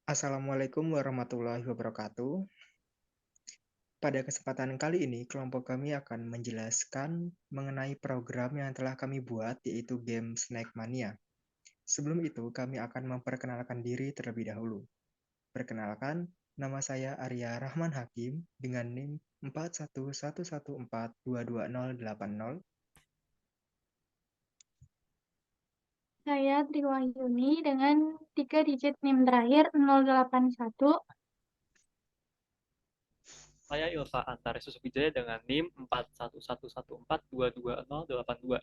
Assalamualaikum warahmatullahi wabarakatuh. Pada kesempatan kali ini, kelompok kami akan menjelaskan mengenai program yang telah kami buat, yaitu game Snack Mania. Sebelum itu, kami akan memperkenalkan diri terlebih dahulu. Perkenalkan, nama saya Arya Rahman Hakim dengan NIM 4111422080. Saya Triwahyuni dengan 3 digit NIM terakhir 081. Saya Ilva Antara Susubijaya dengan NIM 411114220082.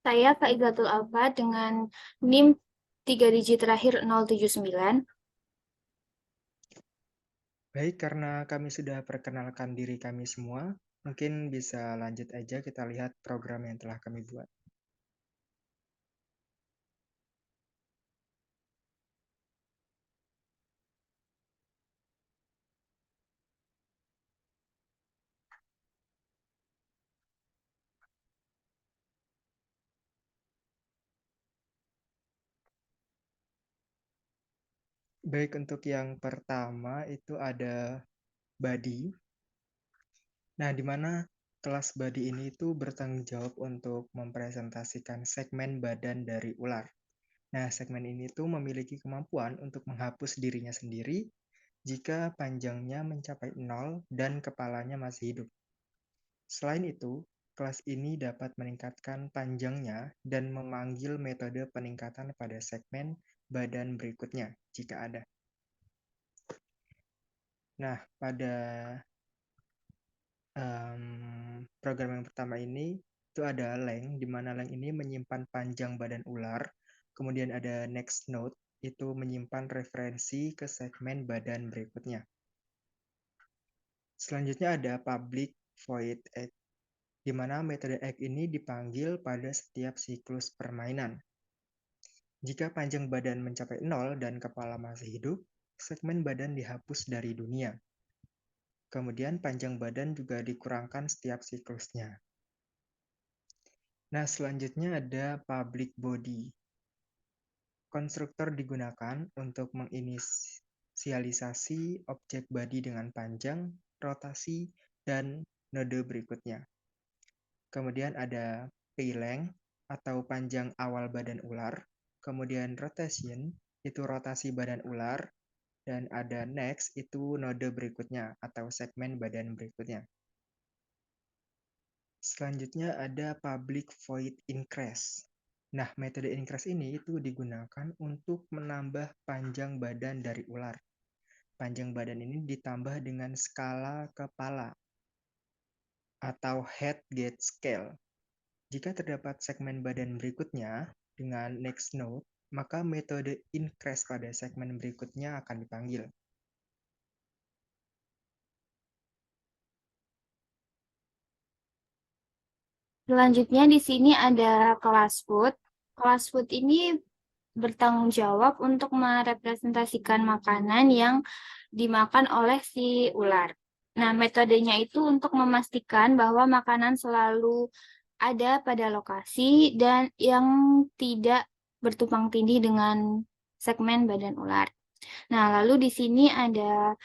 Saya Faizatul Alfa dengan NIM 3 digit terakhir 079. Baik, karena kami sudah perkenalkan diri kami semua, mungkin bisa lanjut aja kita lihat program yang telah kami buat. Baik, untuk yang pertama itu ada body. Nah, di mana kelas body ini itu bertanggung jawab untuk mempresentasikan segmen badan dari ular. Nah, segmen ini tuh memiliki kemampuan untuk menghapus dirinya sendiri jika panjangnya mencapai 0 dan kepalanya masih hidup. Selain itu, kelas ini dapat meningkatkan panjangnya dan memanggil metode peningkatan pada segmen badan berikutnya jika ada. Nah, pada program yang pertama ini itu ada length, di mana length ini menyimpan panjang badan ular. Kemudian ada next node, itu menyimpan referensi ke segmen badan berikutnya. Selanjutnya ada public void egg, di mana metode egg ini dipanggil pada setiap siklus permainan. Jika panjang badan mencapai 0 dan kepala masih hidup, segmen badan dihapus dari dunia. Kemudian panjang badan juga dikurangkan setiap siklusnya. Nah, selanjutnya ada public body. Konstruktor digunakan untuk menginisialisasi objek body dengan panjang, rotasi, dan node berikutnya. Kemudian ada p-length atau panjang awal badan ular. Kemudian rotation, itu rotasi badan ular. Dan ada next, itu node berikutnya atau segmen badan berikutnya. Selanjutnya ada public void increase. Nah, metode increase ini itu digunakan untuk menambah panjang badan dari ular. Panjang badan ini ditambah dengan skala kepala atau head gauge scale. Jika terdapat segmen badan berikutnya dengan next node, maka metode increase pada segmen berikutnya akan dipanggil. Selanjutnya di sini ada kelas food. Kelas food ini bertanggung jawab untuk merepresentasikan makanan yang dimakan oleh si ular. Nah, metodenya itu untuk memastikan bahwa makanan selalu ada pada lokasi dan yang tidak bertumpang tindih dengan segmen badan ular. Nah, lalu di sini ada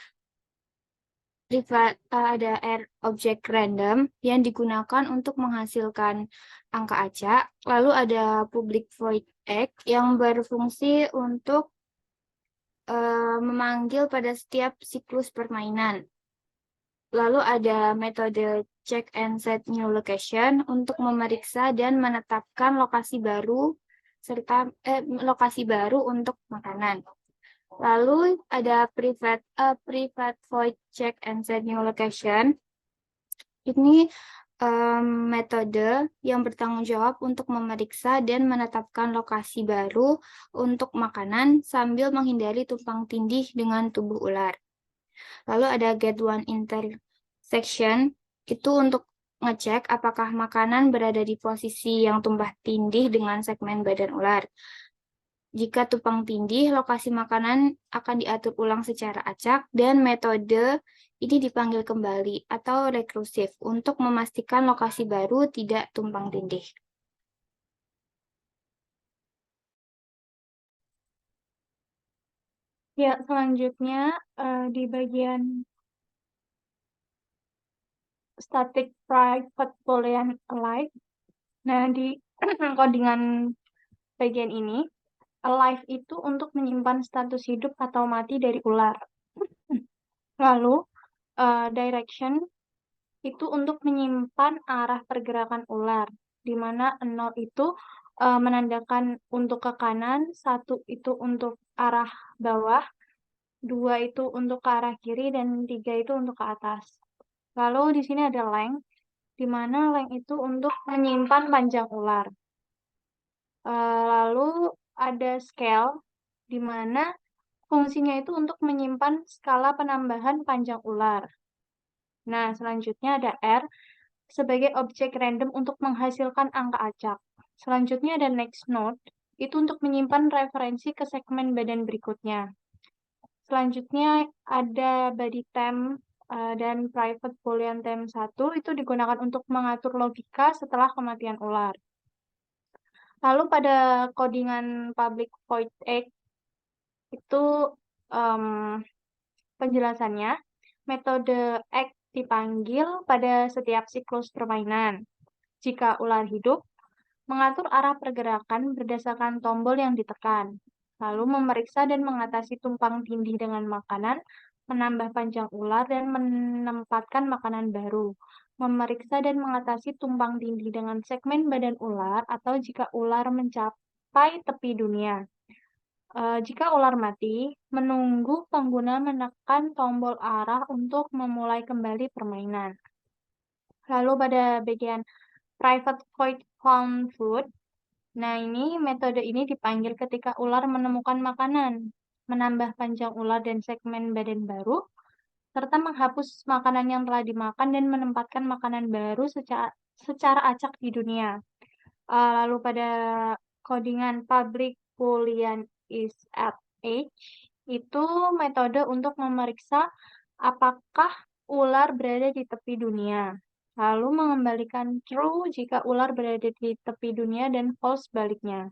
objek random yang digunakan untuk menghasilkan angka acak. Lalu ada public void egg yang berfungsi untuk memanggil pada setiap siklus permainan. Lalu ada metode check and set new location untuk memeriksa dan menetapkan lokasi baru serta lokasi baru untuk makanan. Lalu ada private void check and set new location. Ini metode yang bertanggung jawab untuk memeriksa dan menetapkan lokasi baru untuk makanan sambil menghindari tumpang tindih dengan tubuh ular. Lalu ada get one intersection, itu untuk ngecek apakah makanan berada di posisi yang tumpang tindih dengan segmen badan ular. Jika tumpang tindih, lokasi makanan akan diatur ulang secara acak dan metode ini dipanggil kembali atau rekursif untuk memastikan lokasi baru tidak tumpang tindih. Ya, selanjutnya di bagian static private boolean alive. Nah, di codingan bagian ini, alive itu untuk menyimpan status hidup atau mati dari ular. Lalu, direction itu untuk menyimpan arah pergerakan ular, di mana 0 itu menandakan untuk ke kanan, 1 itu untuk arah bawah, 2 itu untuk ke arah kiri, dan 3 itu untuk ke atas. Lalu di sini ada length, di mana length itu untuk menyimpan panjang ular. Lalu ada scale, di mana fungsinya itu untuk menyimpan skala penambahan panjang ular. Nah, selanjutnya ada R, sebagai objek random untuk menghasilkan angka acak. Selanjutnya ada next node, itu untuk menyimpan referensi ke segmen badan berikutnya. Selanjutnya ada body temp dan private boolean temp 1, itu digunakan untuk mengatur logika setelah kematian ular. Lalu pada codingan public void egg, itu penjelasannya, metode egg dipanggil pada setiap siklus permainan. Jika ular hidup, mengatur arah pergerakan berdasarkan tombol yang ditekan, lalu memeriksa dan mengatasi tumpang tindih dengan makanan, menambah panjang ular, dan menempatkan makanan baru, memeriksa dan mengatasi tumpang tindih dengan segmen badan ular, atau jika ular mencapai tepi dunia. Jika ular mati, menunggu pengguna menekan tombol arah untuk memulai kembali permainan. Lalu pada bagian private void found food, nah ini metode ini dipanggil ketika ular menemukan makanan, menambah panjang ular dan segmen badan baru, serta menghapus makanan yang telah dimakan dan menempatkan makanan baru secara acak di dunia. Lalu pada codingan public boolean is at age, itu metode untuk memeriksa apakah ular berada di tepi dunia. Lalu mengembalikan true jika ular berada di tepi dunia dan false sebaliknya.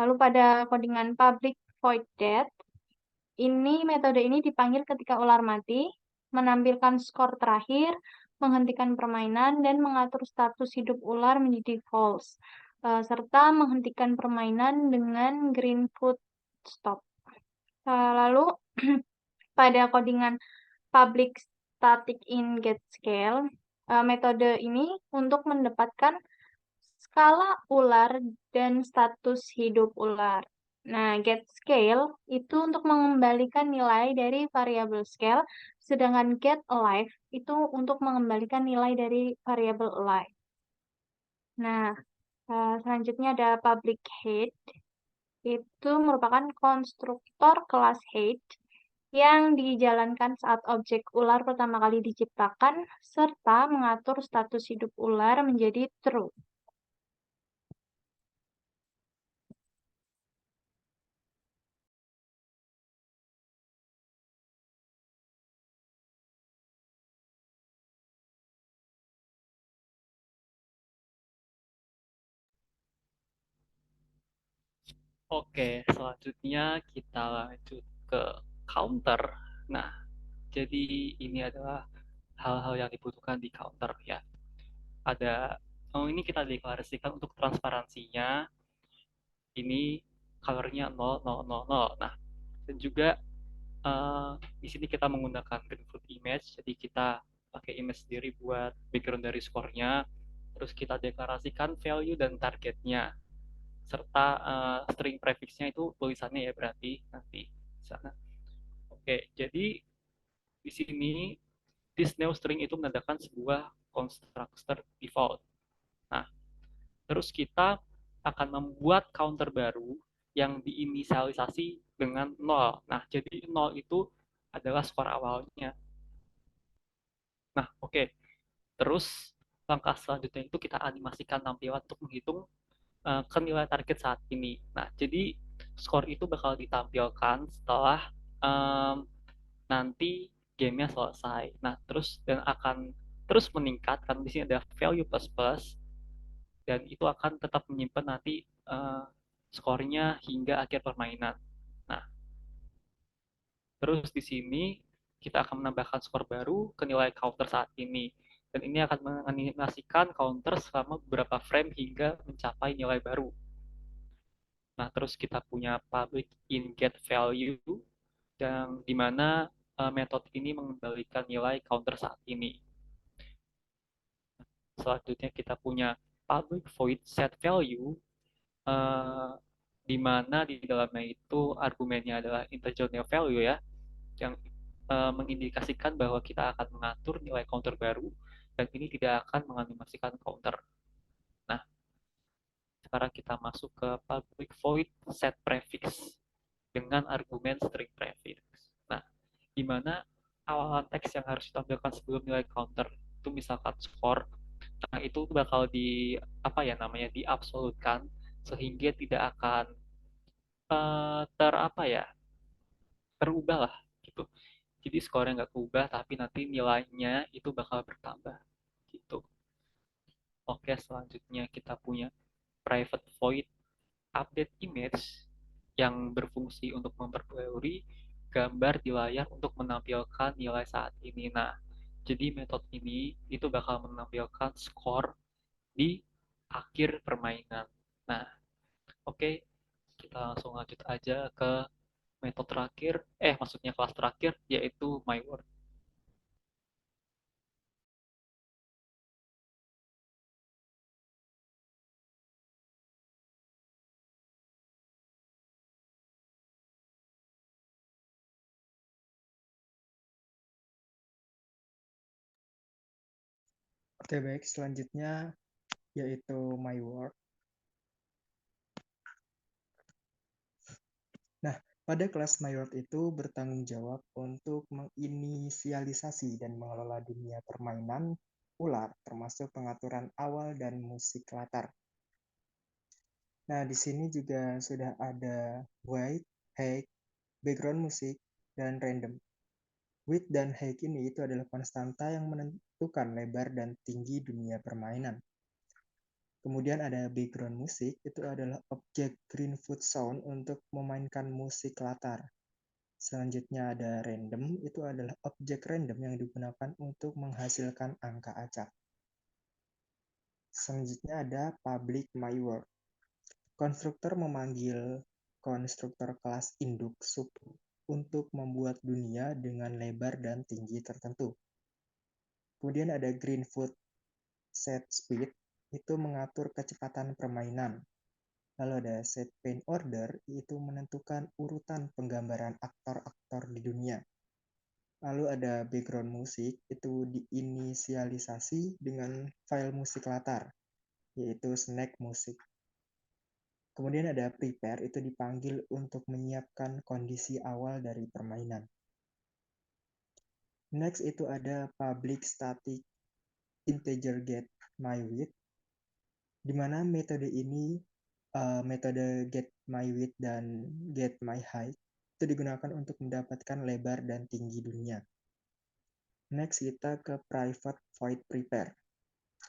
Lalu pada codingan public void dead, metode ini dipanggil ketika ular mati, menampilkan skor terakhir, menghentikan permainan, dan mengatur status hidup ular menjadi false, serta menghentikan permainan dengan green foot stop. Lalu pada codingan public static in get scale, metode ini untuk mendapatkan skala ular dan status hidup ular. Nah, get scale itu untuk mengembalikan nilai dari variabel scale, sedangkan get alive itu untuk mengembalikan nilai dari variabel alive. Nah, selanjutnya ada public head, itu merupakan konstruktor kelas head yang dijalankan saat objek ular pertama kali diciptakan, serta mengatur status hidup ular menjadi true. Oke, selanjutnya kita lanjut ke counter. Nah, jadi ini adalah hal-hal yang dibutuhkan di counter ya. Ini kita deklarasikan untuk transparansinya. Ini colornya 0, 0, 0, 0. Nah, dan juga di sini kita menggunakan Greenfoot image, jadi kita pakai image sendiri buat background dari skornya. Terus kita deklarasikan value dan targetnya, serta string prefixnya itu tulisannya ya berarti nanti di sana. Oke, jadi di sini this new string itu menandakan sebuah constructor default. Nah, terus kita akan membuat counter baru yang diinisialisasi dengan 0. Nah, jadi 0 itu adalah skor awalnya. Nah, oke. Terus langkah selanjutnya itu kita animasikan tampilan untuk menghitung ke nilai target saat ini. Nah, jadi skor itu bakal ditampilkan setelah nanti gamenya selesai. Nah, terus dan akan terus meningkat karena di sini ada value plus plus dan itu akan tetap menyimpan nanti skornya hingga akhir permainan. Nah, Terus di sini kita akan menambahkan skor baru ke nilai counter saat ini. Dan ini akan menganimasikan counter selama beberapa frame hingga mencapai nilai baru. Nah, terus kita punya public in get value, yang dimana metode ini mengembalikan nilai counter saat ini. Selanjutnya kita punya public void set value, di mana di dalamnya itu argumennya adalah integer value ya, yang mengindikasikan bahwa kita akan mengatur nilai counter baru dan ini tidak akan menganimasikan counter. Nah, sekarang kita masuk ke public void set prefix dengan argumen string prefix. Nah, di mana awalan teks yang harus ditampilkan sebelum nilai counter itu misalkan score, nah itu bakal di apa ya namanya diabsolutkan sehingga tidak akan terubah lah gitu. Jadi skornya nggak berubah tapi nanti nilainya itu bakal bertambah gitu. Oke, selanjutnya kita punya private void update image yang berfungsi untuk memperbarui gambar di layar untuk menampilkan nilai saat ini. Nah, jadi metode ini itu bakal menampilkan skor di akhir permainan. Nah, oke, kita langsung lanjut aja ke metode terakhir, maksudnya kelas terakhir, yaitu My Word. Oke, baik. Selanjutnya yaitu My Word. Nah, pada kelas My Word itu bertanggung jawab untuk menginisialisasi dan mengelola dunia permainan ular, termasuk pengaturan awal dan musik latar. Nah, di sini juga sudah ada white, height, background musik, dan random. Width dan height ini itu adalah konstanta yang menentukan lebar dan tinggi dunia permainan. Kemudian ada background musik, itu adalah objek Greenfoot Sound untuk memainkan musik latar. Selanjutnya ada random, itu adalah objek random yang digunakan untuk menghasilkan angka acak. Selanjutnya ada public my word. Konstruktor memanggil konstruktor kelas induk sub untuk membuat dunia dengan lebar dan tinggi tertentu. Kemudian ada Greenfoot set speed, itu mengatur kecepatan permainan. Lalu ada set paint order, itu menentukan urutan penggambaran aktor-aktor di dunia. Lalu ada background musik, itu diinisialisasi dengan file musik latar, yaitu snack musik. Kemudian ada prepare, itu dipanggil untuk menyiapkan kondisi awal dari permainan. Next itu ada public static integer get my width, di mana metode ini, metode get my width dan get my height, itu digunakan untuk mendapatkan lebar dan tinggi dunia. Next kita ke private void prepare,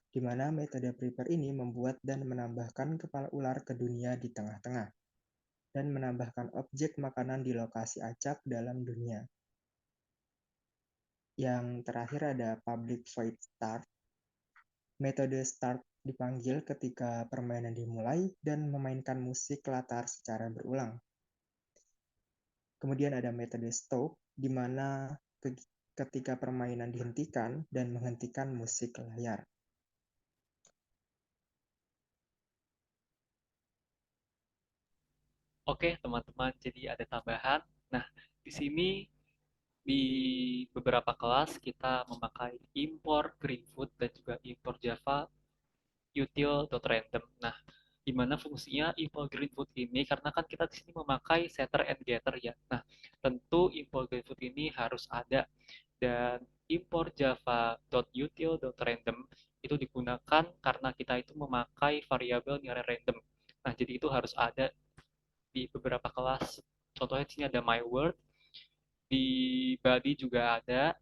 di mana metode prepare ini membuat dan menambahkan kepala ular ke dunia di tengah-tengah, dan menambahkan objek makanan di lokasi acak dalam dunia. Yang terakhir ada public void start. Metode start dipanggil ketika permainan dimulai dan memainkan musik latar secara berulang. Kemudian ada metode stop, di mana ketika permainan dihentikan dan menghentikan musik layar. Oke, teman-teman, jadi ada tambahan. Nah, di sini di beberapa kelas kita memakai import Greenfoot dan juga import Java util.random. Nah, di mana fungsinya import Greenfoot ini karena kan kita di sini memakai setter and getter ya. Nah, tentu import Greenfoot ini harus ada dan import java.util.random itu digunakan karena kita itu memakai variabel nilai random. Nah, jadi itu harus ada di beberapa kelas. Contohnya di sini ada my word, di body juga ada,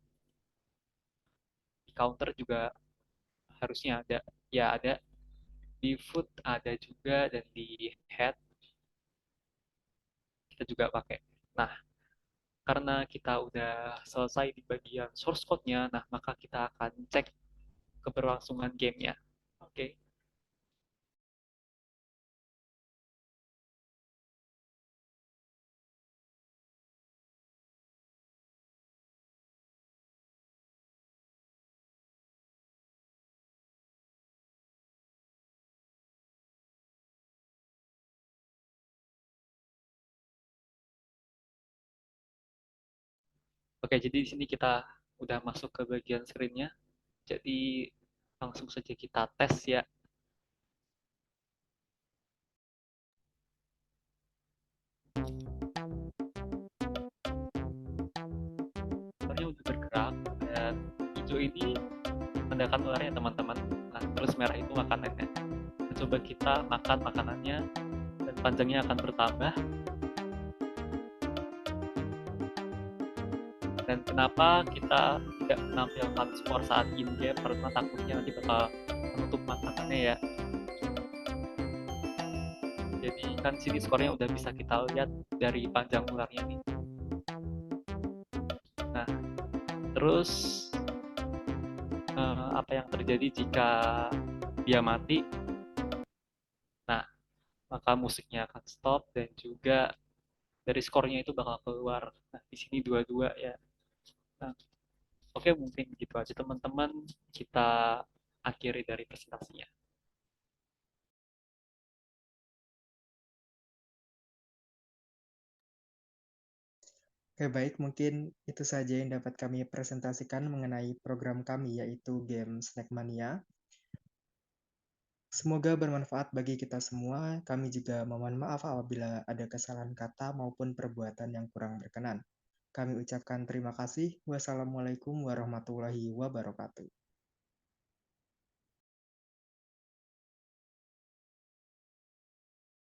di counter juga harusnya ada. Ya ada, di foot ada juga, dan di head kita juga pakai. Nah, karena kita udah selesai di bagian source code-nya, nah maka kita akan cek keberlangsungan gamenya. Oke. Oke, jadi di sini kita udah masuk ke bagian screen-nya. Jadi langsung saja kita tes ya. Ularnya udah bergerak dan hijau ini menandakan ularnya teman-teman. Nah, terus merah itu makanannya. Nah, coba kita makan makanannya dan panjangnya akan bertambah. Dan kenapa kita tidak menampilkan skor saat in-game karena takutnya nanti bakal menutup makanannya ya. Jadi kan sini skornya udah bisa kita lihat dari panjang ularnya nih. Nah, terus apa yang terjadi jika dia mati? Nah, maka musiknya akan stop dan juga dari skornya itu bakal keluar. Nah, di sini 2-2 ya. Nah, oke, mungkin gitu aja teman-teman. Kita akhiri dari presentasinya. Oke, baik, mungkin itu saja yang dapat kami presentasikan mengenai program kami, yaitu game Snackmania. Semoga bermanfaat bagi kita semua. Kami juga mohon maaf apabila ada kesalahan kata maupun perbuatan yang kurang berkenan. Kami ucapkan terima kasih. Wassalamualaikum warahmatullahi wabarakatuh.